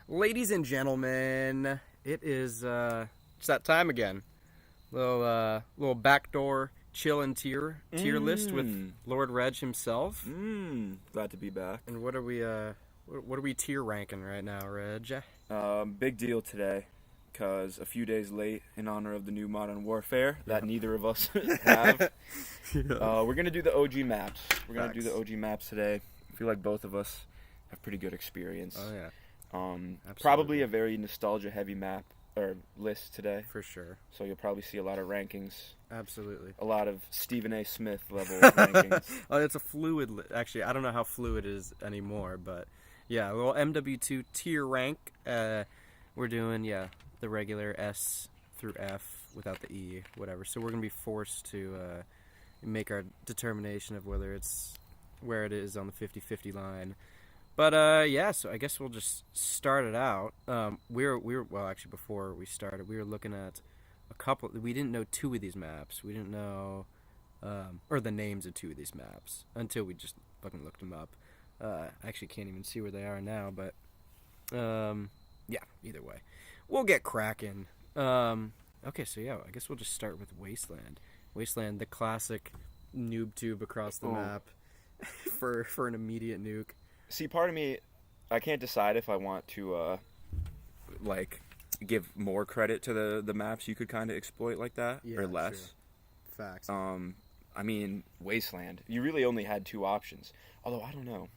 Ladies and gentlemen, it is it's that time again. Little backdoor chillin' tier list with Lord Reg himself. Glad to be back. And what are we tier ranking right now, Reg? Big deal today, because a few days late in honor of the new Modern Warfare that neither of us have. We're gonna do the OG maps. We're gonna do the OG maps today. I feel like both of us have pretty good experience. Oh yeah. Probably a very nostalgia-heavy map or list today. For sure. So you'll probably see a lot of rankings. Absolutely. A lot of Stephen A. Smith level rankings. Oh, it's a fluid. Actually, I don't know how fluid it is anymore, but yeah, a little MW2 tier rank. We're doing the regular S through F without the E, whatever. So we're gonna be forced to make our determination of whether it's where it is on the 50-50 line. But so I guess we'll just start it out. Actually, before we started, we were looking at a couple. We didn't know two of these maps. We didn't know, or the names of two of these maps until we just fucking looked them up. I actually can't even see where they are now, but either way, we'll get cracking. Okay, so I guess we'll just start with Wasteland. Wasteland, the classic noob tube across the map for an immediate nuke. See, part of me, I can't decide if I want to, give more credit to the maps you could kind of exploit like that, or less. Sure. Facts. I mean, Wasteland, you really only had two options. Although, I don't know.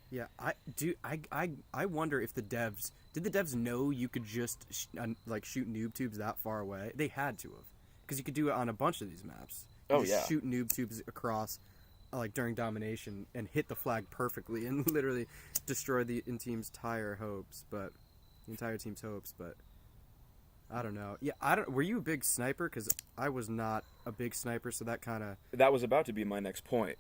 Yeah, I wonder if did the devs know you could just, shoot noob tubes that far away? They had to have. Because you could do it on a bunch of these maps. Shoot noob tubes across during domination and hit the flag perfectly and literally destroy the entire team's hopes, but I don't know. Yeah, were you a big sniper? Because I was not a big sniper, so that was about to be my next point.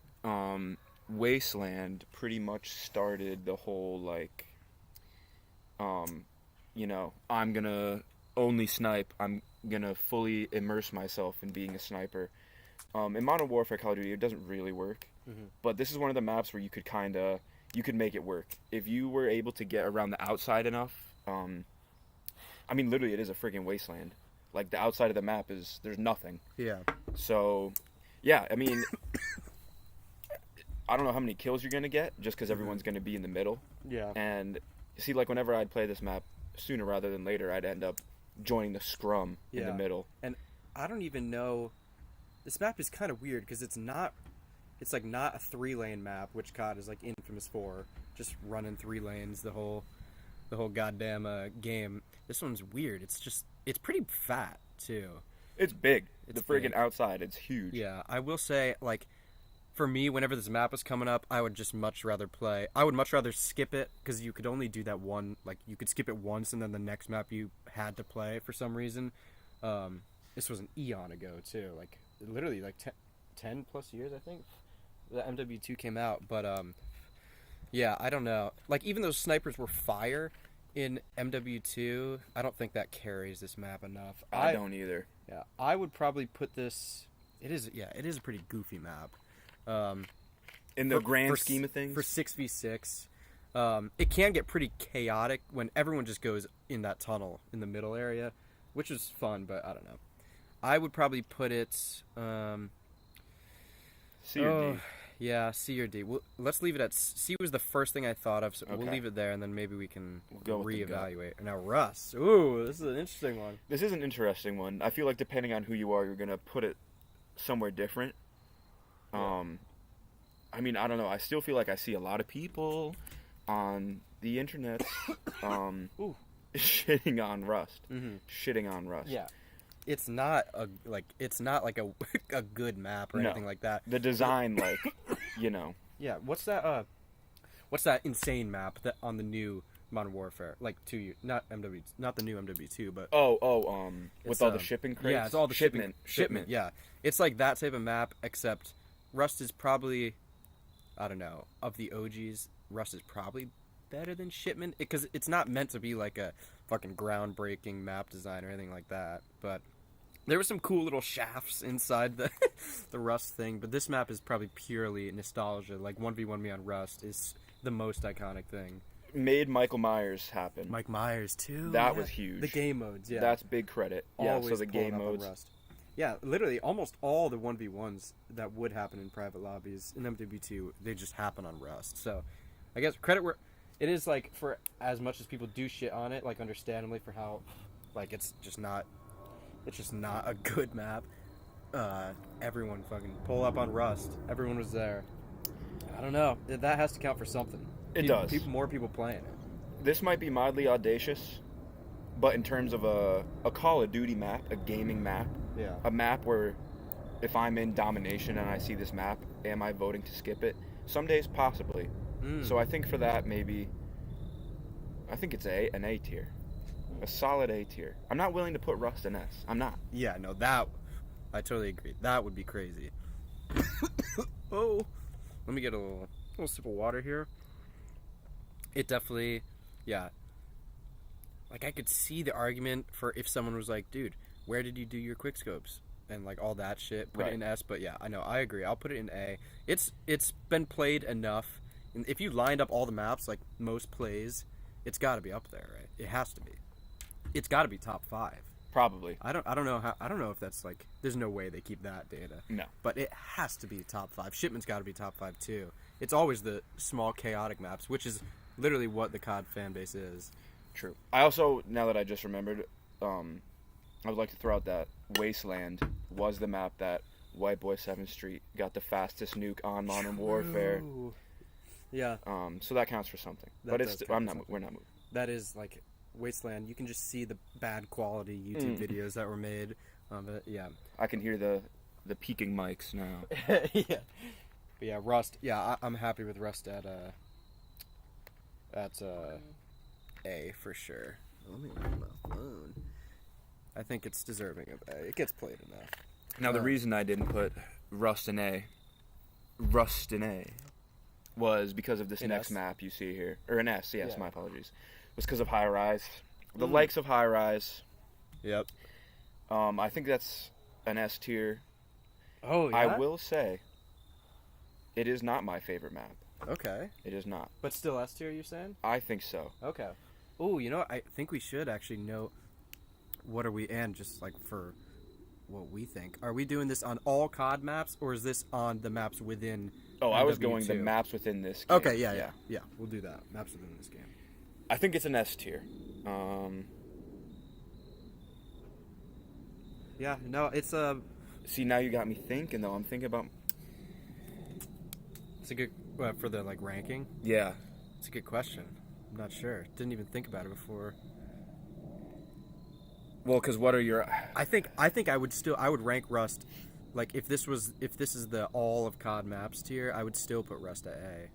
Wasteland pretty much started the whole I'm gonna only snipe, I'm gonna fully immerse myself in being a sniper. In Modern Warfare Call of Duty, it doesn't really work. Mm-hmm. But this is one of the maps where you could make it work. If you were able to get around the outside enough, literally it is a friggin' wasteland. Like, the outside of the map there's nothing. Yeah. So, yeah, I mean, I don't know how many kills you're going to get, just because everyone's going to be in the middle. Yeah. And, see, whenever I'd play this map, sooner rather than later, I'd end up joining the scrum in the middle. And I don't even know... This map is kind of weird because it's not a 3-lane map, which COD is infamous for, just running 3 lanes the whole goddamn game. This one's weird. It's pretty fat too. It's big. The friggin' outside, it's huge. Yeah, I will say for me, whenever this map was coming up, I would just much rather skip it because you could only do that one. You could skip it once and then the next map you had to play for some reason. This was an eon ago too. Literally 10 plus years, I think, the MW2 came out. But I don't know. Even though snipers were fire in MW2, I don't think that carries this map enough. I don't either. Yeah, I would probably put this. It is a pretty goofy map. In the grand scheme of things, for 6v6, it can get pretty chaotic when everyone just goes in that tunnel in the middle area, which is fun, but I don't know. I would probably put it... C or D. Yeah, C or D. Let's leave it at... C was the first thing I thought of, so we'll leave it there, and then maybe we can reevaluate. Now, Russ. Ooh, this is an interesting one. This is an interesting one. I feel like depending on who you are, you're going to put it somewhere different. Yeah. I don't know. I still feel like I see a lot of people on the internet shitting on Rust. Mm-hmm. Shitting on Rust. Yeah. It's not a good map or anything like that. The design, Yeah, what's that insane map that on the new Modern Warfare? Not the new MW2, but with all the shipping crates. Yeah, it's all the shipment. Yeah, it's like that type of map, except Rust is probably, I don't know, of the OGs, Rust is probably better than Shipment because it's not meant to be a fucking groundbreaking map design or anything like that, but there were some cool little shafts inside the Rust thing, but this map is probably purely nostalgia. 1v1 me on Rust is the most iconic thing. made Michael Myers happen. Mike Myers too. That was huge. The game modes, yeah. That's big credit. Always yeah, so the pulling game up on modes. Rust. Yeah, literally almost all the 1v1s that would happen in private lobbies in MW2, they just happen on Rust. So, I guess credit where it is, like, for as much as people do shit on it, like, understandably for how, like, it's just not a good map. Everyone fucking pull up on Rust. Everyone was there. I don't know. That has to count for something. It does. More people playing it. This might be mildly audacious, but in terms of a Call of Duty map, a gaming map, Yeah. a map where if I'm in domination and I see this map, am I voting to skip it? Some days possibly. So I think for that maybe, I think it's an A tier. A solid A tier. I'm not willing to put Rust in S. I'm not. Yeah, no, I totally agree. That would be crazy. Oh, let me get a little sip of water here. It definitely, yeah. Like, I could see the argument for if someone was like, dude, where did you do your quickscopes? And, like, all that shit. Put it in S, but yeah, I know, I agree. I'll put it in A. It's been played enough. And if you lined up all the maps, like most plays, it's got to be up there, right? It has to be. It's got to be top 5. Probably. I don't know if that's, like, there's no way they keep that data. No. But it has to be top 5. Shipment's got to be top 5 too. It's always the small chaotic maps, which is literally what the COD fan base is. True. I also, now that I just remembered, I would like to throw out that Wasteland was the map that White Boy 7th Street got the fastest nuke on Modern Warfare. Yeah. So that counts for something. That But it's does count for something. we're not moving. That is, like, Wasteland. You can just see the bad quality YouTube videos that were made. But yeah. I can hear the peaking mics now. Yeah. But yeah, Rust. Yeah, I'm happy with Rust at A for sure. Let me look at my phone. I think it's deserving of A. It gets played enough. Now the reason I didn't put Rust in A was because of this In next S? map you see here. Or an S, yes, Yeah. my apologies. Was because of High Rise. The likes of High Rise. Yep. I think that's an S tier. Oh, yeah? I will say, it is not my favorite map. Okay. It is not. But still S tier, you're saying? I think so. Okay. Oh, you know what? I think we should actually note what are we in, just like for what we think. Are we doing this on all COD maps, or is this on the maps within Oh, I was MW2? going the maps within this game. Okay, yeah. We'll do that. Maps within this game. I think it's an S tier. Yeah, no, it's a See, now you got me thinking, though. I'm thinking about... it's a good for the like ranking. Yeah. It's a good question. I'm not sure. Didn't even think about it before. Well, because what are your... I think I would rank Rust, like if this is the all of COD maps tier, I would still put Rust at A.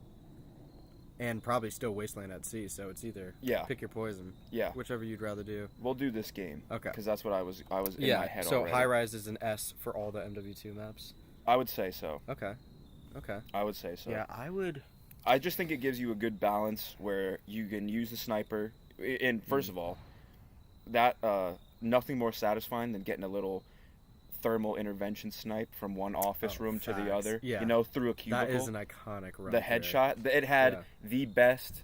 And probably still Wasteland at C, so it's either pick your poison. Yeah. Whichever you'd rather do. We'll do this game. Okay. Because that's what I was in my head so already. High Rise is an S for all the MW2 maps. I would say so. Okay. I would say so. Yeah, I would. I just think it gives you a good balance where you can use the sniper. And first of all, that nothing more satisfying than getting a little thermal intervention snipe from one office room to the facts. other. Yeah. You know, through a cubicle. That is an iconic run. The headshot. It had the best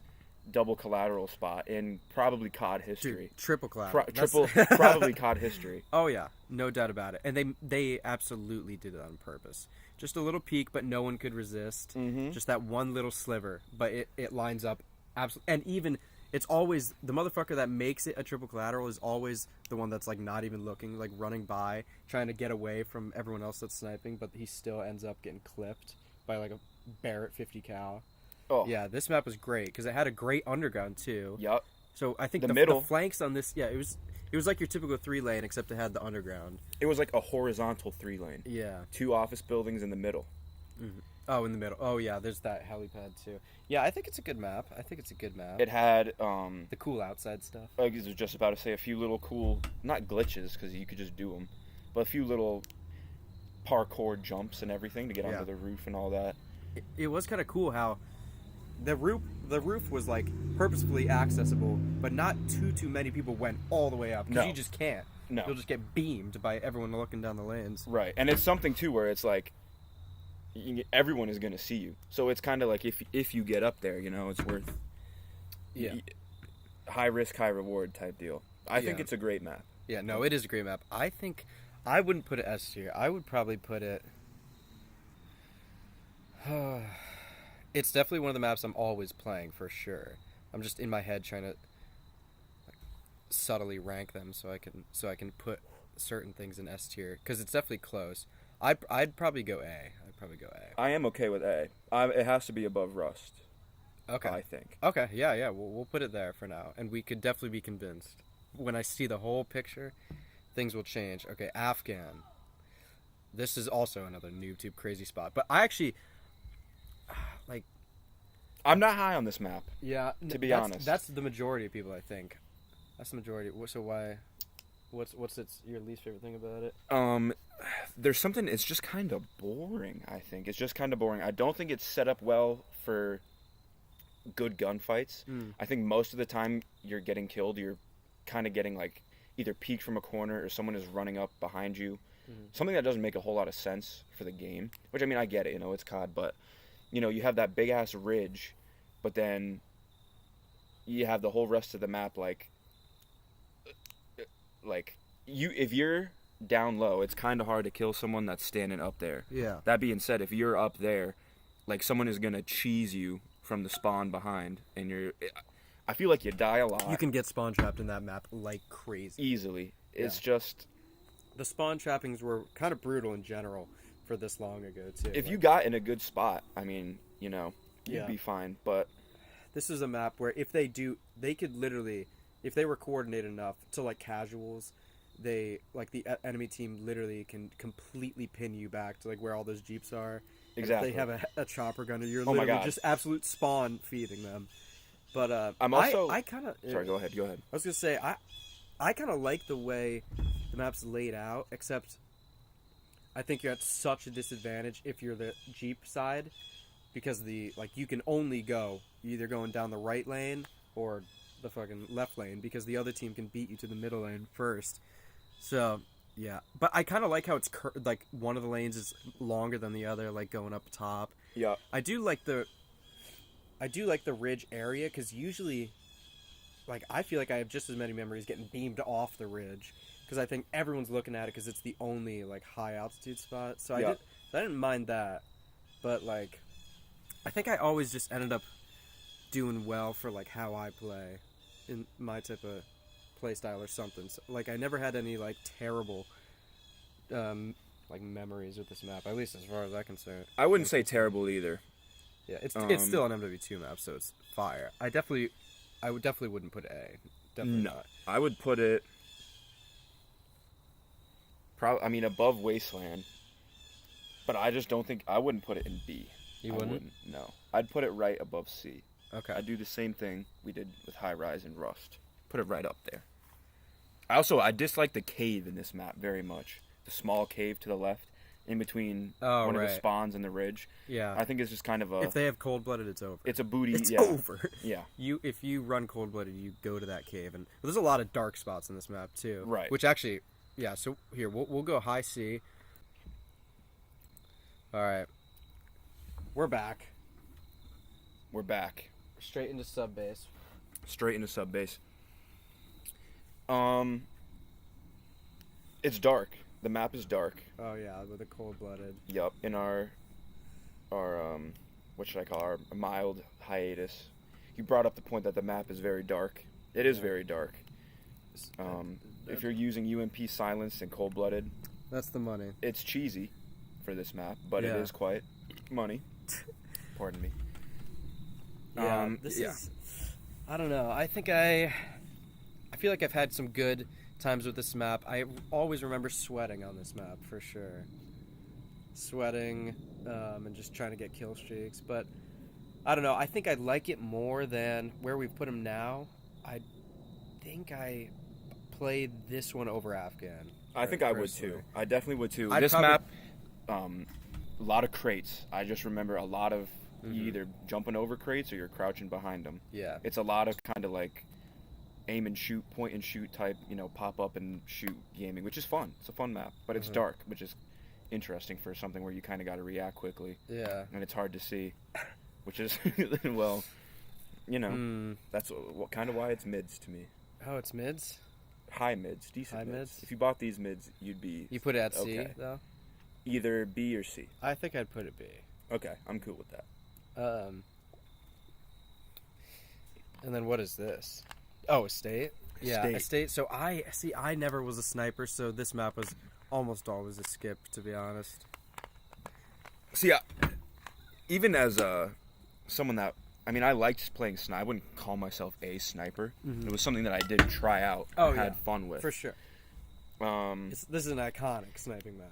double collateral spot in probably COD history. Dude, triple collateral. Probably COD history. Oh yeah, no doubt about it. And they absolutely did it on purpose. Just a little peek, but no one could resist. Mm-hmm. Just that one little sliver, but it lines up absolutely. And even it's always the motherfucker that makes it a triple collateral is always the one that's like not even looking, like running by, trying to get away from everyone else that's sniping, but he still ends up getting clipped by like a Barrett 50 cal. Oh yeah, this map was great because it had a great underground too. Yep. So I think the the flanks on this, it was like your typical 3-lane except it had the underground. It was like a horizontal 3-lane. Yeah. 2 office buildings in the middle. Mm-hmm. Oh, in the middle. Oh yeah, there's that helipad too. Yeah, I think it's a good map. It had the cool outside stuff. I was just about to say a few little cool, not glitches because you could just do them, but a few little parkour jumps and everything to get onto the roof and all that. It was kind of cool how the roof was like purposefully accessible, but not too many people went all the way up because you just can't. No, you'll just get beamed by everyone looking down the lanes. Right, and it's something too where it's like everyone is going to see you, so it's kind of like if you get up there, you know, it's worth Yeah. High risk, high reward type deal. I think Yeah. it's a great map. Yeah, no, it is a great map. I think I wouldn't put it S tier. I would probably put it. It's definitely one of the maps I'm always playing for sure. I'm just in my head trying to like, subtly rank them so I can put certain things in S tier because it's definitely close. I'd probably go A. I'd probably go A. I am okay with A. It has to be above Rust. Okay. I think. Okay. Yeah. We'll put it there for now, and we could definitely be convinced. When I see the whole picture, things will change. Okay, Afghan. This is also another NoobTube crazy spot, but I actually like. I'm not high on this map. Yeah. To be honest, that's the majority of people. I think. That's the majority. So why? What's your least favorite thing about it? There's something. It's just kind of boring. I think it's just kind of boring. I don't think it's set up well for good gunfights. I think most of the time you're getting killed. You're kind of getting like either peeked from a corner or someone is running up behind you. Something that doesn't make a whole lot of sense for the game. Which I mean, I get it. It's COD, but you have that big ass ridge, but then you have the whole rest of the map like if you're down low, it's kind of hard to kill someone that's standing up there. Yeah. That being said, if you're up there, like someone is gonna cheese you from the spawn behind, and I feel like you die a lot. You can get spawn trapped in that map like crazy. Easily. It's just the spawn trappings were kind of brutal in general for this long ago too. If you got in a good spot, I mean, you'd be fine. But this is a map where if they could literally, if they were coordinated enough to like casuals, the enemy team literally can completely pin you back to like where all those jeeps are. Exactly. If they have a chopper gunner, you're Oh my literally God. just absolute spawn feeding them. But I'm also. I kind of. Sorry, go ahead. I was gonna say I kind of like the way the map's laid out, except I think you're at such a disadvantage if you're the Jeep side, because you can only go either going down the right lane or the fucking left lane, because the other team can beat you to the middle lane first. So yeah, but I kind of like how it's like one of the lanes is longer than the other, like going up top. Yeah. I do like the ridge area, because usually, like, I feel like I have just as many memories getting beamed off the ridge, because I think everyone's looking at it because it's the only like high altitude spot. So I didn't mind that, but like, I think I always just ended up doing well for like how I play in my type of play style or something. So, like, I never had any like terrible like memories with this map, at least as far as I'm concerned. I wouldn't say terrible either. Yeah, it's still an MW2 map, so it's fire. I definitely wouldn't put A. Definitely not. I would put it above Wasteland, but I just don't think I wouldn't put it in B. You wouldn't? No. I'd put it right above C. Okay. I'd do the same thing we did with High Rise and Rust. Put it right up there. I dislike the cave in this map very much. The small cave to the left, in between one of the spawns and the ridge. Yeah. I think it's just kind of a... If they have cold-blooded, it's over. It's a booty... It's over. Yeah. If you run cold-blooded, you go to that cave. And there's a lot of dark spots in this map, too. Right. Which actually... Yeah, so here, we'll go high C. Alright. We're back. We're back. Straight into sub base. Straight into sub base. It's dark. The map is dark. Oh yeah, with the cold-blooded. Yup. In our what should I call our mild hiatus. You brought up the point that the map is very dark. It is very dark. If you're using UMP silence and cold-blooded, that's the money. It's cheesy for this map, but it is quite money. Pardon me. Yeah, this is... I don't know. I think I feel like I've had some good times with this map. I always remember sweating on this map, for sure. Sweating, and just trying to get kill streaks. But, I don't know. I think I like it more than where we put him now. I think I played this one over Afghan. I think I would, too. I definitely would, too. I'd this map, a lot of crates. I just remember a lot of you either jumping over crates or you're crouching behind them. Yeah. It's a lot of kind of like aim and shoot, point and shoot type, pop up and shoot gaming, which is fun. It's a fun map, but it's dark, which is interesting for something where you kind of got to react quickly. Yeah. And it's hard to see, which is, well, you know, that's kind of why it's mids to me. Oh, it's mids? High mids, decent High mids. mids? If you bought these mids, you'd be... You put it at C, okay. though? Either B or C. I think I'd put it B. Okay, I'm cool with that. And then what is this? Oh, Estate? Yeah, Estate. Estate. So I never was a sniper, so this map was almost always a skip, to be honest. See, even as someone that... I mean, I liked playing sniper. I wouldn't call myself a sniper. It was something that I did try out and had fun with. For sure. This is an iconic sniping map.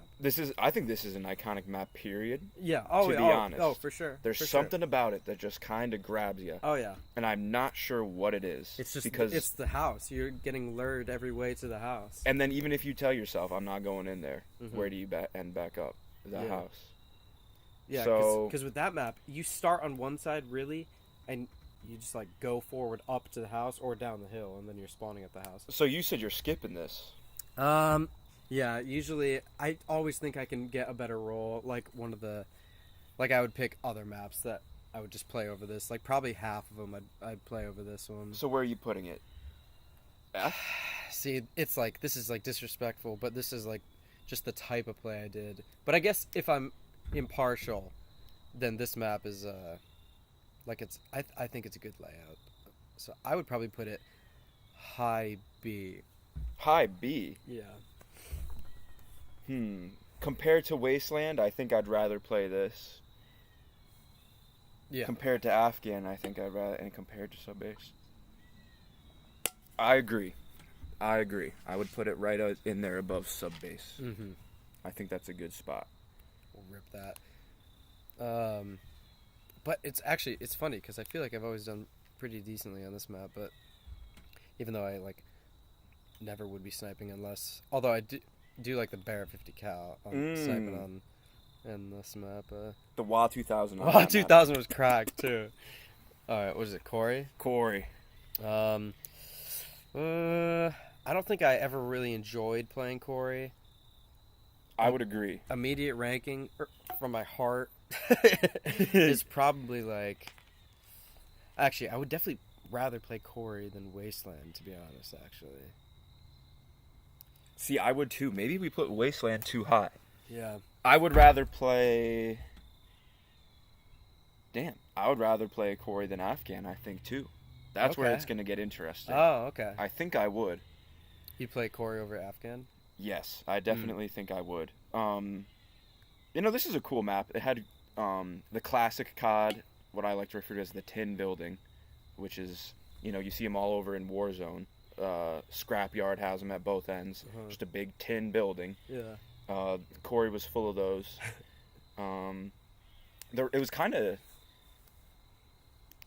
I think this is an iconic map, period. Yeah. To be honest. Oh, for sure. There's something about it that just kind of grabs you. Oh, yeah. And I'm not sure what it is. It's just because it's the house. You're getting lured every way to the house. And then even if you tell yourself, I'm not going in there, where do you end back up? The house. Yeah, so because with that map, you start on one side, really, and you just, like, go forward up to the house or down the hill, and then you're spawning at the house. So you said you're skipping this. Yeah, usually, I always think I can get a better roll, like I would pick other maps that I would just play over this, like, probably half of them I'd play over this one. So where are you putting it? F? See, it's like, this is, like, disrespectful, but this is, like, just the type of play I did. But I guess if I'm impartial, then this map is, like, I think it's a good layout. So I would probably put it high B. High B? Yeah. Compared to Wasteland, I think I'd rather play this. Yeah. Compared to Afghan, I think I'd rather... And compared to Subbase. I agree. I would put it right in there above Subbase. I think that's a good spot. We'll rip that. But it's funny, because I feel like I've always done pretty decently on this map, but even though I, like, never would be sniping unless... Although I do like the Bear 50 cal on sniping on in this map. The WA 2000. WA 2000 was cracked too. Alright, what is it, Corey? I don't think I ever really enjoyed playing Corey. I would agree. Immediate ranking from my heart is probably like... Actually, I would definitely rather play Corey than Wasteland, to be honest, actually. See, I would too. Maybe we put Wasteland too high. Yeah. I would rather play... Damn. I would rather play Corey than Afghan, I think, too. That's where it's going to get interesting. Oh, okay. I think I would. You'd play Corey over Afghan? Yes, I definitely think I would. This is a cool map. It had the classic COD, what I like to refer to as the tin building, which is, you see them all over in Warzone. Scrapyard has them at both ends. Just a big tin building. Yeah. Corey was full of those. It was kind of...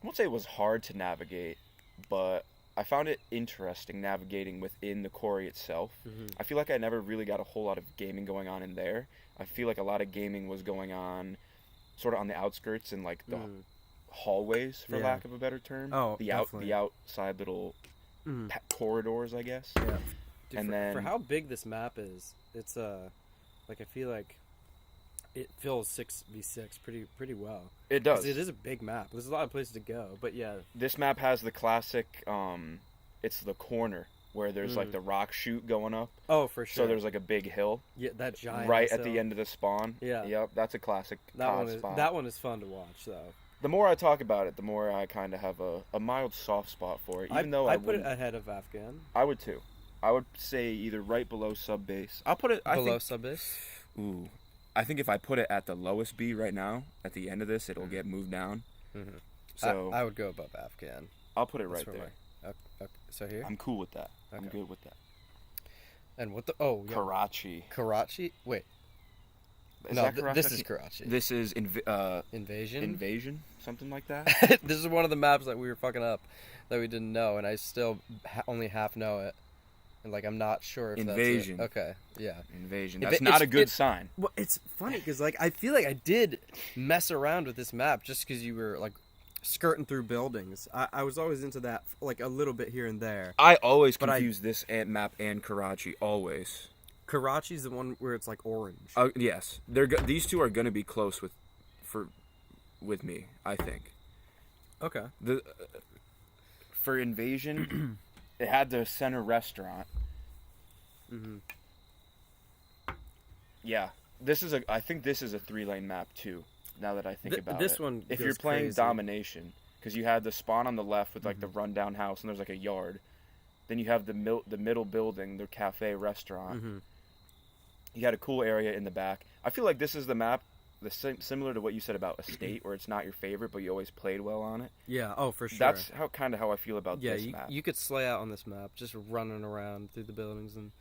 I won't say it was hard to navigate, but I found it interesting navigating within the Corey itself. I feel like I never really got a whole lot of gaming going on in there. I feel like a lot of gaming was going on sort of on the outskirts and like the hallways, for lack of a better term. Oh, the outside little corridors, I guess. Yeah. Dude, and for how big this map is, it's like, I feel like it fills 6v6 pretty well. It does. It is a big map. There's a lot of places to go, but yeah. This map has the classic, it's the corner where there's like the rock chute going up. Oh, for sure. So there's like a big hill. Yeah, that giant right hill. at the end of the spawn. Yeah. Yep, that's a classic spot. That one is fun to watch, though. The more I talk about it, the more I kind of have a mild soft spot for it. Even though I put it ahead of Afghan. I would too. I would say either right below sub base. I'll put it below sub base. Ooh, I think if I put it at the lowest B right now, at the end of this, it'll get moved down. So I would go above Afghan. I'll put it right there. Okay, so here. I'm cool with that. Okay. I'm good with that. And what the Karachi. Karachi? Wait. Is no, that Karachi? This is Karachi. This is Invasion. Invasion, something like that. This is one of the maps that we were fucking up, that we didn't know, and I still only half know it. And like, I'm not sure if Invasion. That's it. Okay, yeah. Invasion. That's not a good sign. Well, it's funny because like I feel like I did mess around with this map just because you were like skirting through buildings. I was always into that, like a little bit here and there. I always confuse this map and Karachi. Always. Karachi's the one where it's like orange. Yes, these two are gonna be close with me. I think. Okay. For Invasion, it had the center restaurant. Mm-hmm. Yeah, I think this is a 3-lane map too. Now that I think about this it, one if goes you're playing crazy. Domination, because you had the spawn on the left with like the rundown house and there's like a yard, then you have the middle building, the cafe restaurant. Mm-hmm. You had a cool area in the back. I feel like this is the map, similar to what you said about Estate, where it's not your favorite, but you always played well on it. Yeah. Oh, for sure. That's how I feel about this map. You could slay out on this map, just running around through the buildings and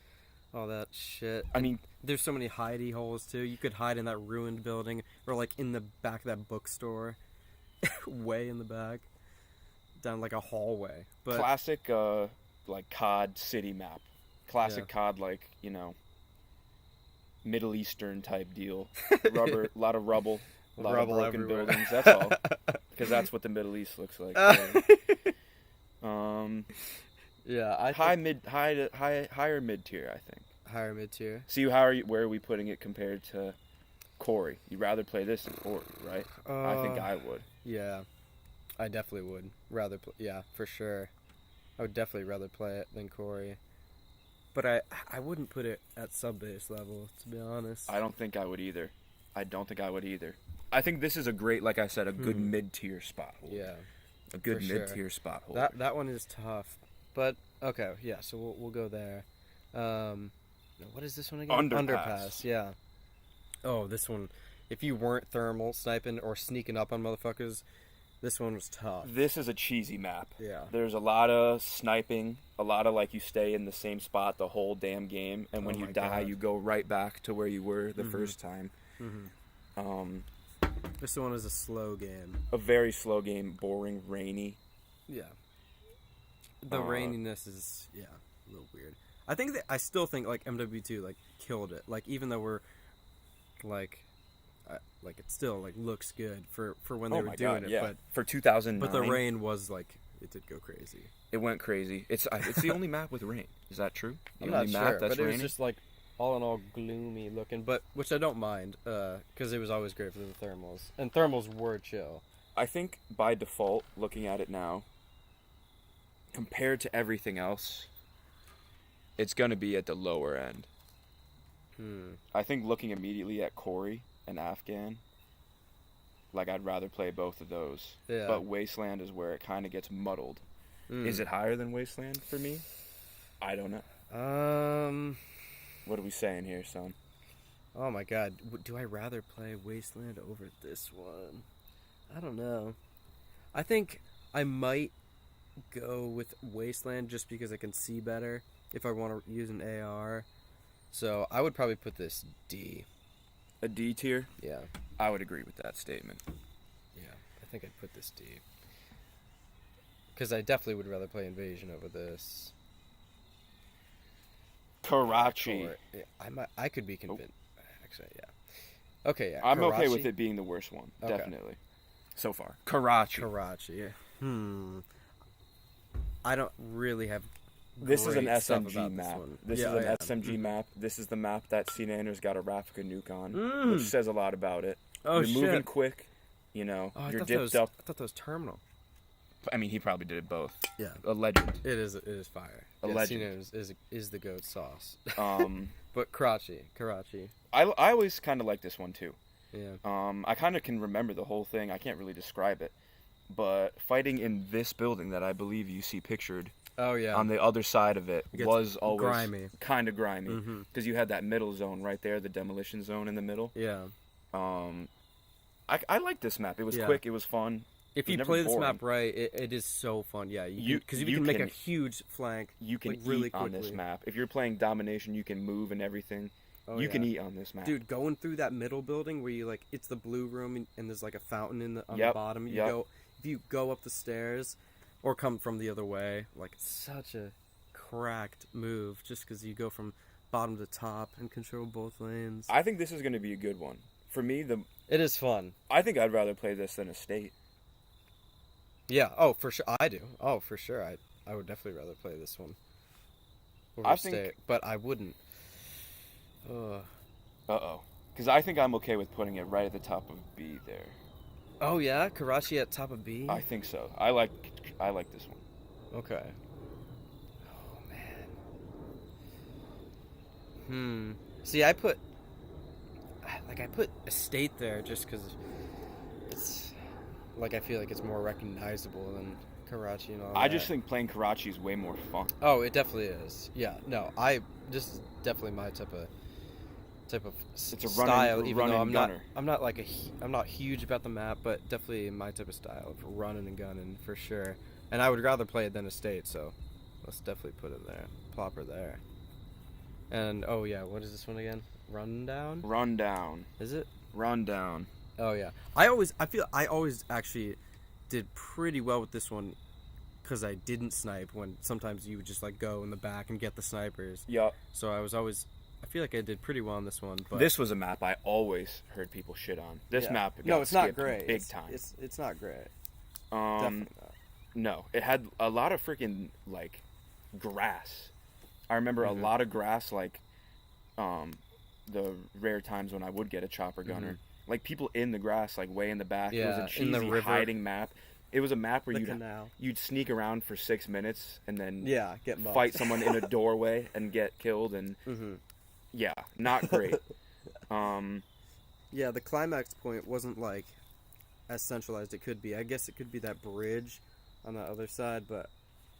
all that shit. I mean, there's so many hidey holes too. You could hide in that ruined building, or like in the back of that bookstore, way in the back, down like a hallway. But classic, like COD city map. Classic COD, like, you know, Middle Eastern type deal. A lot of rubble, a lot of broken everywhere. buildings. That's all, because that's what the Middle East looks like. Yeah, I higher mid tier, I think. Higher mid tier. See, where are we putting it compared to Corey? You'd rather play this than Corey, right? I think I would. Yeah, I definitely would rather. Yeah, for sure. I would definitely rather play it than Corey. But I wouldn't put it at sub-base level, to be honest. I don't think I would either. I think this is a great, like I said, a good mid-tier spot holder. Yeah. A good mid-tier spot holder. That one is tough. But, okay, yeah, so we'll go there. What is this one again? Underpass. Yeah. Oh, this one. If you weren't thermal sniping or sneaking up on motherfuckers, this one was tough. This is a cheesy map. Yeah. There's a lot of sniping, a lot of like you stay in the same spot the whole damn game, and when you die, you go right back to where you were the first time. Mm-hmm. This one is a slow game. A very slow game, boring, rainy. Yeah. The raininess is a little weird. I still think like MW2 like killed it. Like even though we're like it still like looks good for when they were doing it. Yeah. But for 2009. But the rain was like it did go crazy. It went crazy. It's the only map with rain. Is that true? The I'm only not map sure, that's but it was raining? just like all in all gloomy looking, but which I don't mind because it was always great for the thermals, and thermals were chill. I think by default, looking at it now, compared to everything else, it's going to be at the lower end. I think looking immediately at Corey and Afghan, like I'd rather play both of those. Yeah. But Wasteland is where it kind of gets muddled. Is it higher than Wasteland for me? I don't know. What are we saying here, son? Oh my god, do I rather play Wasteland over this one? I don't know. I think I might go with Wasteland just because I can see better if I want to use an AR. So I would probably put this D. A D tier? Yeah. I would agree with that statement. Yeah, I think I'd put this D. Because I definitely would rather play Invasion over this. Karachi. I could be convinced. Actually, yeah. Okay, yeah. I'm Karachi. okay with it being the worst one, Okay. definitely. So far. Karachi. Karachi. I don't really have. This is an great stuff SMG about map. This This one. is an SMG map. This is the map that Cinanor's got a Rafika nuke on, which says a lot about it. Oh, You're moving shit. quick, you know. Oh, you're I dipped up. thought that was Terminal. I mean, he probably did it both. Yeah. A legend. It is fire. A legend. Is the goat sauce. Um, But Karachi. I always kind of like this one too. Yeah. I kind of can remember the whole thing. I can't really describe it, but fighting in this building that I believe you see pictured Oh yeah. on the other side of it gets was always grimy. kind of grimy because you had that middle zone right there, the demolition zone in the middle. Yeah. I liked this map. It was Yeah. quick. It was fun. If It was you never play this boring. map right, it is so fun. Yeah, because you you can make a can- huge flank. You can like, really eat on quickly. this map. If you're playing domination, you can move and everything. Oh, you can yeah. eat on this map. Dude, going through that middle building where you like it's the blue room and there's like a fountain on the Yep, bottom. You yep. go if you go up the stairs or come from the other way, like it's such a cracked move just because you go from bottom to top and control both lanes. I think this is going to be a good one. For me, It is fun. I think I'd rather play this than Estate. Yeah. Oh, for sure. I do. Oh, for sure. I would definitely rather play this one. Over I State, think- but I wouldn't. Ugh. Uh-oh. Because I think I'm okay with putting it right at the top of B there. Oh yeah, Karachi at top of B. I think so. I like this one. Okay. Oh man. See, I put estate there just because it's like I feel like it's more recognizable than Karachi and all that. I just think playing Karachi is way more fun. Oh, it definitely is. Yeah. No, this is definitely my type of It's a style. run Even though and gunner. I'm not huge about the map, but definitely my type of style of running and gunning for sure. And I would rather play it than estate, so let's definitely put it there. Plop her there. And oh yeah, what is this one again? Rundown? Rundown. Is it? Rundown. Oh yeah. I feel I always actually did pretty well with this one because I didn't snipe when sometimes you would just like go in the back and get the snipers. Yeah. So I feel like I did pretty well on this one. But this was a map I always heard people shit on. This map got it's not skipped great. Big time. It's not great. Definitely not. No, it had a lot of freaking like grass. I remember a lot of grass, like the rare times when I would get a chopper gunner. Like people in the grass, like way in the back. It was a in the cheesy river. hiding map. It was a map where Canal. you'd sneak around for 6 minutes and then get mugged. fight someone in a doorway and get killed and yeah, not great. Yeah, the climax point wasn't like as centralized it could be. I guess it could be that bridge on the other side, but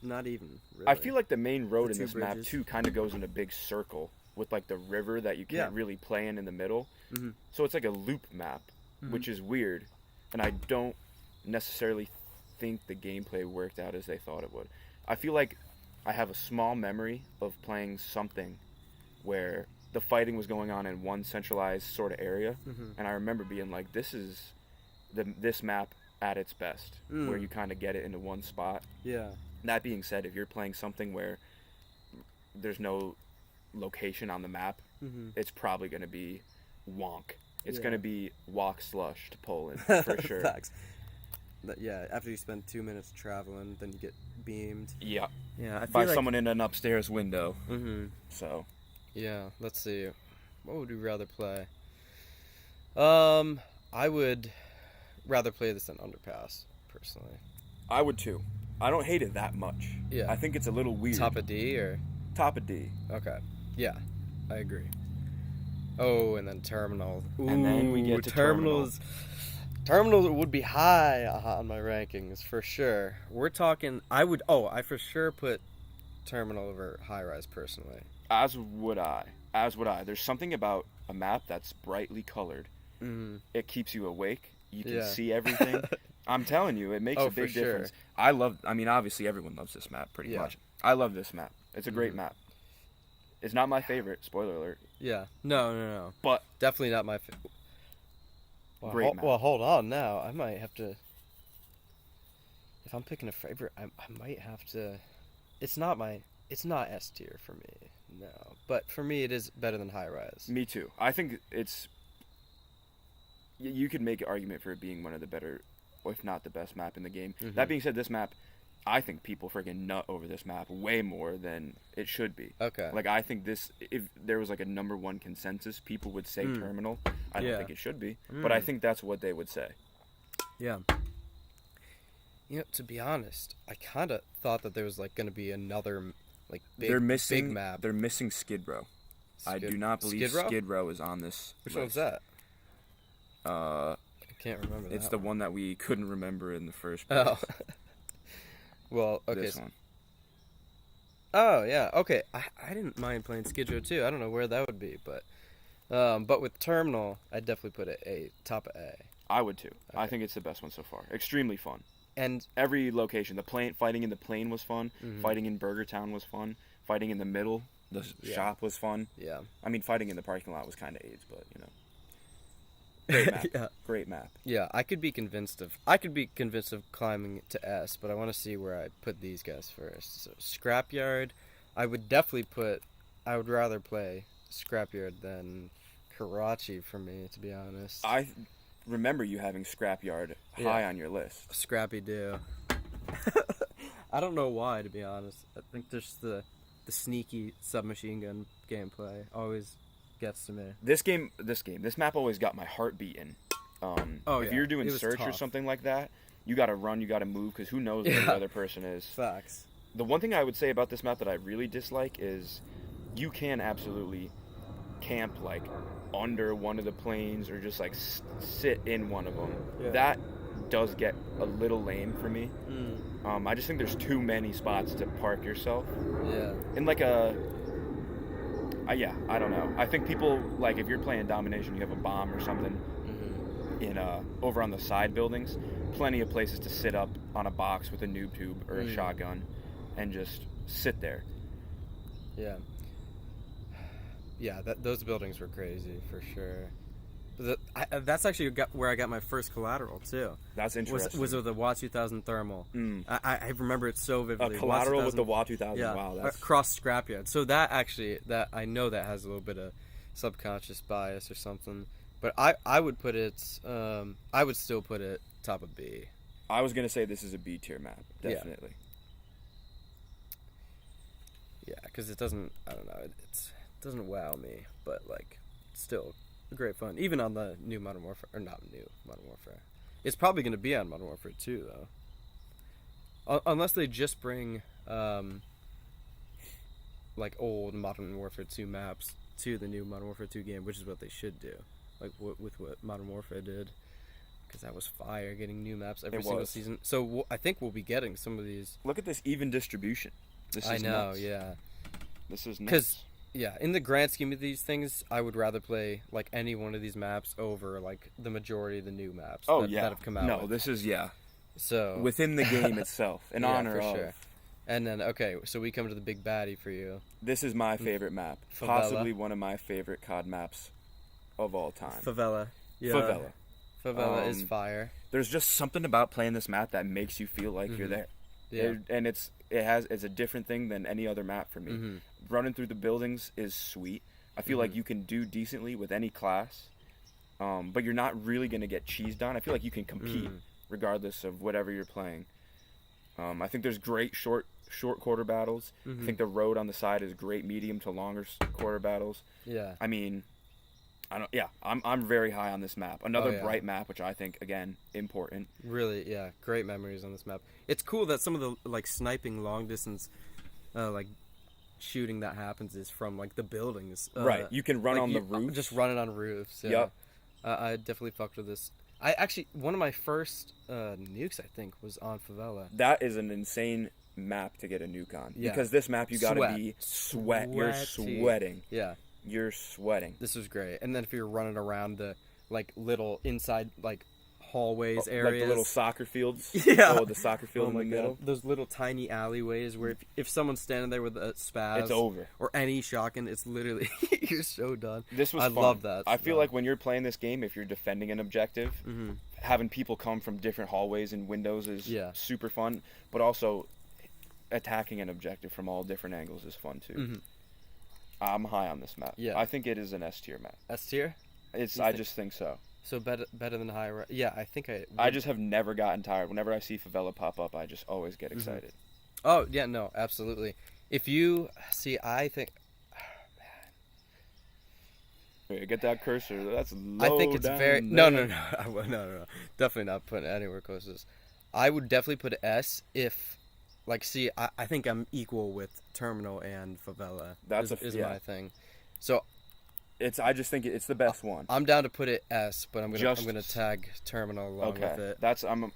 not even really. I feel like the main road in two this map bridges. too kind of goes in a big circle with like the river that you can't really play in the middle. So it's like a loop map, which is weird, and I don't necessarily think the gameplay worked out as they thought it would. I feel like I have a small memory of playing something where the fighting was going on in one centralized sort of area, and I remember being like, this is this map at its best, where you kind of get it into one spot. Yeah. That being said, if you're playing something where there's no location on the map, it's probably going to be wonk. It's going to be walk slush to Poland for sure. Facts. Yeah, after you spend 2 minutes traveling, then you get beamed. Yeah. Yeah, I feel By like someone in an upstairs window. So. Yeah, let's see. What would we rather play? I would rather play this than Underpass, personally. I would too. I don't hate it that much. Yeah. I think it's a little weird. Top of D or? Top of D. Okay. Yeah, I agree. Oh, and then Terminal. Ooh, And then we get to Terminals. Terminal would be high on my rankings for sure. We're talking. I for sure put Terminal over High Rise personally. As would I. There's something about a map that's brightly colored. It keeps you awake. You can see everything. I'm telling you, it makes a big difference. Sure. I mean, obviously everyone loves this map pretty much. I love this map. It's a great map. It's not my favorite, spoiler alert. Yeah. No. But definitely not my favorite. Great map. Well, hold on now. I might have to. If I'm picking a favorite, I might have to. It's not S tier for me. No, but for me, it is better than High Rise. Me too. I think it's. You could make an argument for it being one of the better, or if not the best map in the game. That being said, this map, I think people freaking nut over this map way more than it should be. Okay. Like, I think this, if there was like a number one consensus, people would say Terminal. I don't think it should be, but I think that's what they would say. Yeah. You know, to be honest, I kind of thought that there was like going to be another like big, big map. They're missing Skid Row. I do not believe Skid Row is on this Which list. one's that? I can't remember that. It's the one that we couldn't remember in the first place. Oh. Well, okay. This one. Oh, yeah. Okay. I didn't mind playing Skid Row too. I don't know where that would be, but with Terminal, I'd definitely put it top of A. I would too. Okay. I think it's the best one so far. Extremely fun. And every location, fighting in the plane was fun. Fighting in Burger Town was fun. Fighting in the middle, the shop was fun. Yeah. I mean, fighting in the parking lot was kind of AIDS, but you know. Great map. Yeah. Great map. Yeah, I could be convinced of climbing to S, but I want to see where I put these guys first. So Scrapyard, I would rather play Scrapyard than Karachi for me, to be honest. I remember you having Scrapyard high on your list. Scrappy do. I don't know why, to be honest. I think there's the sneaky submachine gun gameplay always gets to me. This map always got my heart beating. If you're doing search or something like that, you gotta run, you gotta move, because who knows where the other person is. Facts. The one thing I would say about this map that I really dislike is you can absolutely camp like under one of the planes or just like sit in one of them. Yeah. That does get a little lame for me. Mm. I just think there's too many spots to park yourself. Yeah. In like yeah, I don't know. I think people, like, if you're playing domination, you have a bomb or something in over on the side buildings, plenty of places to sit up on a box with a noob tube or a shotgun and just sit there. Yeah. Yeah, those buildings were crazy for sure. That's actually where I got my first collateral too. That's interesting. Was with the WA2000 thermal. I remember it so vividly. A collateral with the WA2000. Yeah, wow, that's across scrapyard. So that I know that has a little bit of subconscious bias or something. But I would put it. I would still put it top of B. I was gonna say this is a B tier map, definitely. Yeah, because it doesn't. I don't know. It doesn't wow me, but like still. Great fun, even on the new Modern Warfare, or not new Modern Warfare. It's probably going to be on Modern Warfare 2, though. Unless they just bring, like, old Modern Warfare 2 maps to the new Modern Warfare 2 game, which is what they should do. Like, with what Modern Warfare did. Because that was fire, getting new maps every single season. So, I think we'll be getting some of these. Look at this even distribution. This is I know, nuts. yeah. This is nuts. Because... yeah, in the grand scheme of these things, I would rather play like any one of these maps over like the majority of the new maps that have come out. No, this is So within the game itself, in honor of. Sure. And then so we come to the big baddie for you. This is my favorite map, Favela. Possibly one of my favorite COD maps of all time. Favela. Yeah. Favela is fire. There's just something about playing this map that makes you feel like you're there. Yeah. And it's a different thing than any other map for me. Running through the buildings is sweet. I feel like you can do decently with any class, but you're not really going to get cheesed on. I feel like you can compete regardless of whatever you're playing. I think there's great short quarter battles. I think the road on the side is great medium to longer quarter battles. Yeah. I mean, I'm very high on this map. Another bright map, which I think, again, important. Really, yeah, great memories on this map. It's cool that some of the like sniping long distance, like shooting that happens is from like the buildings. Right, you can run like on the roof. Just running on roofs. Yeah. Yep. I definitely fucked with this. I actually one of my first nukes I think was on Favela. That is an insane map to get a nuke on. Yeah. Because this map you gotta be sweat. You're sweating. Yeah. You're sweating. This was great. And then if you're running around the like little inside like hallways areas, like the little soccer fields. Yeah. Oh, the soccer field in the middle. Those little tiny alleyways where if someone's standing there with a spaz, it's over. Or any shotgun, it's literally you're so done. This was fun. Love that. I feel like when you're playing this game, if you're defending an objective, having people come from different hallways and windows is super fun. But also, attacking an objective from all different angles is fun too. I'm high on this map. Yeah. I think it is an S tier map. S tier? I just think so. So better than high. Yeah, I think I just have never gotten tired. Whenever I see Favela pop up, I just always get excited. Oh yeah, no, absolutely. If you see, I think. Wait, get that cursor. That's low. I think it's down very there. no. Definitely not putting it anywhere close to this. I would definitely put an S if. Like, see, I think I'm equal with Terminal and Favela. That's is my thing. So, I just think it's the best one. I'm down to put it S, but I'm gonna tag Terminal along with it.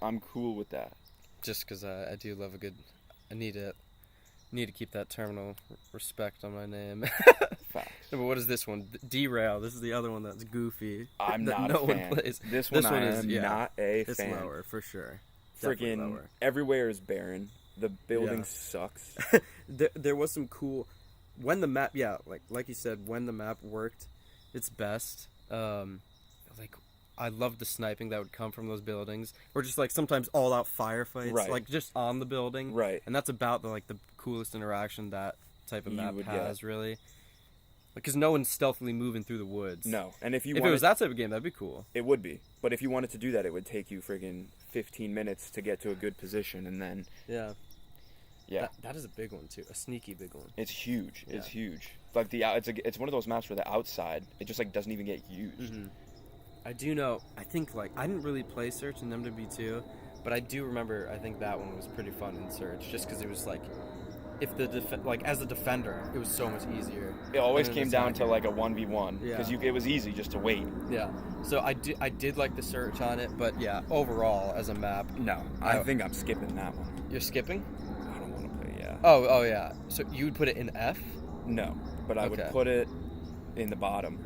I'm cool with that. Just because I do love a good. I need to keep that Terminal respect on my name. Facts. But what is this one? Derail. This is the other one that's goofy. I'm that not no a fan. one plays. This one I am not a fan. It's lower for sure. Freaking everywhere is barren. The building sucks. There was some cool when the map like you said, when the map worked its best, like I loved the sniping that would come from those buildings, or just like sometimes all out firefights, like just on the building, right? And that's about the coolest interaction that type of map has, really, because no one's stealthily moving through the woods. No, and if it was that type of game, that'd be cool. It would be, but if you wanted to do that, it would take you friggin' 15 minutes to get to a good position, and then that is a big one too, a sneaky big one. It's huge. It's huge. Like it's one of those maps where the outside it just like doesn't even get used. I do know. I think I didn't really play Search in MW2, But I do remember, I think that one was pretty fun in Search, just because it was like, if the as a defender, it was so much easier. It always than an came down to attacker. like a 1v1 because Yeah. it was easy just to wait. Yeah. So I did like the Search on it, but yeah, overall as a map, No, I think I'm skipping that one. you're skipping. I don't want to play. Yeah. Oh yeah. So you would put it in F? No, but I would Okay. put it in the bottom.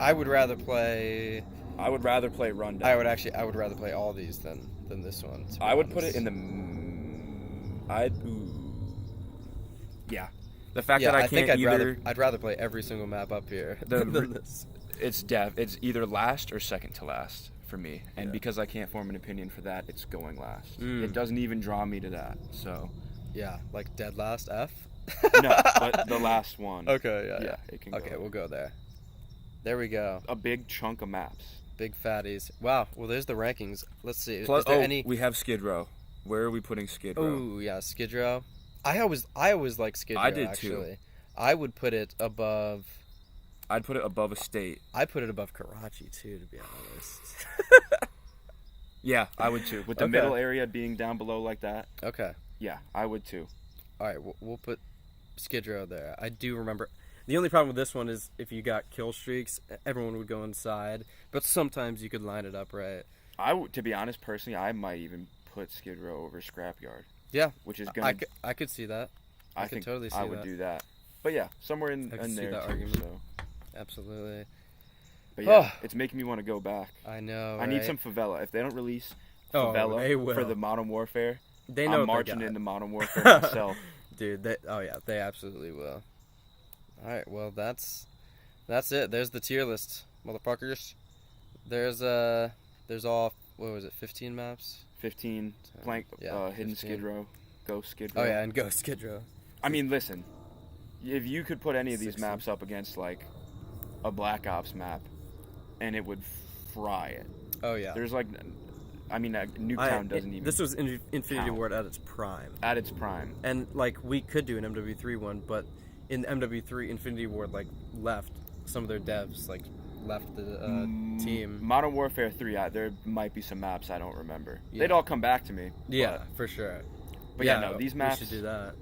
I would rather play. I would rather play Rundown. I would rather play all these than this one. to be I would put honest. it in the. Yeah. The fact Yeah, that I think can't I'd rather play every single map up here than this. It's either last or second to last for me, and Yeah. because I can't form an opinion for that, it's going last. Mm. It doesn't even draw me to that. So Yeah, like dead last F. no, but the last one. Okay, yeah. Yeah, it can Okay, go. we'll go there. There we go. A big chunk of maps. Big fatties. Wow. Well, there's the rankings. Let's see. Plus, Is there any? we have Skid Row. Where are we putting Skid Row? Oh yeah, Skid Row. I always like Skid Row. I did too. actually. I would put it above. I'd put it above Estate. I put it above Karachi too, to be honest. Yeah, I would too. With the Okay. middle area being down below like that, Okay. yeah, I would too. All right, we'll put Skid Row there. I do remember. The only problem with this one is if you got kill streaks, everyone would go inside. But sometimes you could line it up right. To be honest, personally, I might even put Skid Row over Scrapyard. Yeah, Which is gonna. I could see that. I could think totally see I would that. do that. But yeah, somewhere in I can see there that too. argument. So. Absolutely. But yeah, Oh. it's making me want to go back. I know. I need right? some favela. If they don't release Oh, favela they will. for the Modern Warfare, They know I'm what they marching got. into Modern Warfare myself. Dude, they absolutely will. All right, well that's it. There's the tier list, motherfuckers. There's all, what was it, 15 maps? 15 blank, Yeah, hidden 15. Skid Row, Ghost Skid Row. Oh yeah, and go Skid Row. I mean, listen, if you could put any of these 16. maps up against like a Black Ops map, and it would fry it. Oh yeah. There's like, I mean, Nuketown doesn't even. This was Infinity count. Ward at its prime, At its prime. and like we could do an MW3 one, but in MW3, Infinity Ward like left some of their devs, like left the team. Modern Warfare 3, there might be some maps I don't remember. Yeah. They'd all come back to me. Yeah, for sure. But yeah, no, these maps. We should do that.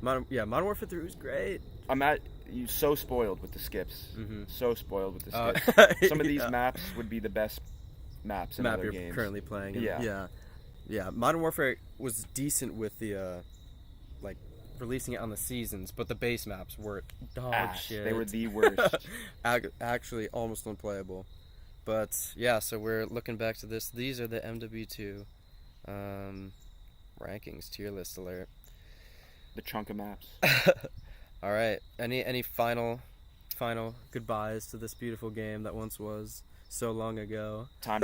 Modern Warfare 3 was great. You so spoiled with the skips. Mm-hmm. So spoiled with the skips. Some of these Yeah. maps would be the best maps in Map other you're games. currently playing. Yeah. Yeah. Modern Warfare was decent with the like releasing it on the seasons, but the base maps were dog Ass. shit. They were the worst. Actually, almost unplayable. But yeah, so we're looking back to this. These are the MW2 rankings, tier list alert. The chunk of maps. All right. Any final goodbyes to this beautiful game that once was so long ago? Time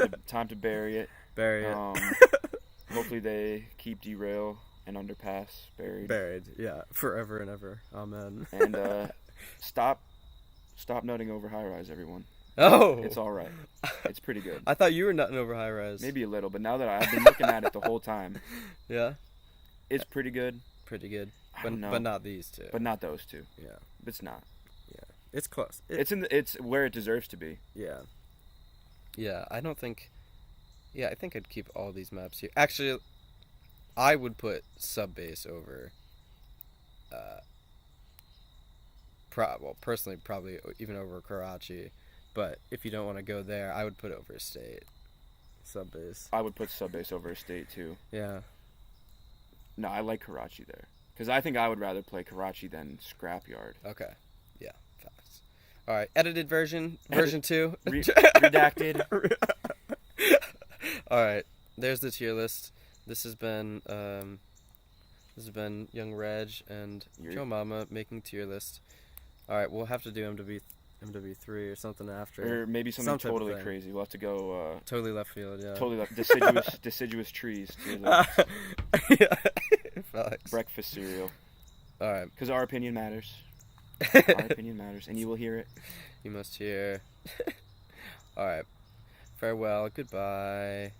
to bury it. Bury it. Hopefully they keep Derail and Underpass buried. Buried. Yeah, forever and ever. Amen. And stop nutting over high rise, everyone. Oh, It's all right. It's pretty good. I thought you were nutting over high res. Maybe a little, but now that I've been looking at it the whole time, Yeah, it's pretty good. pretty good. I don't know. But not these two. But not those two. Yeah, It's not. it's close. It's where it deserves to be. Yeah. Yeah, I don't think. Yeah, I think I'd keep all these maps here. Actually, I would put sub base over. Personally, probably even over Karachi. But if you don't want to go there, I would put over Estate. Sub base. I would put Subbase over Estate too. Yeah. No, I like Karachi there. Because I think I would rather play Karachi than Scrapyard. Okay. Yeah. Facts. All right. Edited version 2. Redacted. All right. There's the tier list. This has been Young Reg and Joe Mama making tier list. All right. We'll have to do MW3 or something after. Or maybe something Some type of totally thing. crazy. We'll have to go Totally left field. Yeah. totally left. Deciduous trees. To the Yeah. Facts. breakfast cereal. All right. Because our opinion matters. Our opinion matters. And you will hear it. You must hear. All right. Farewell. Goodbye.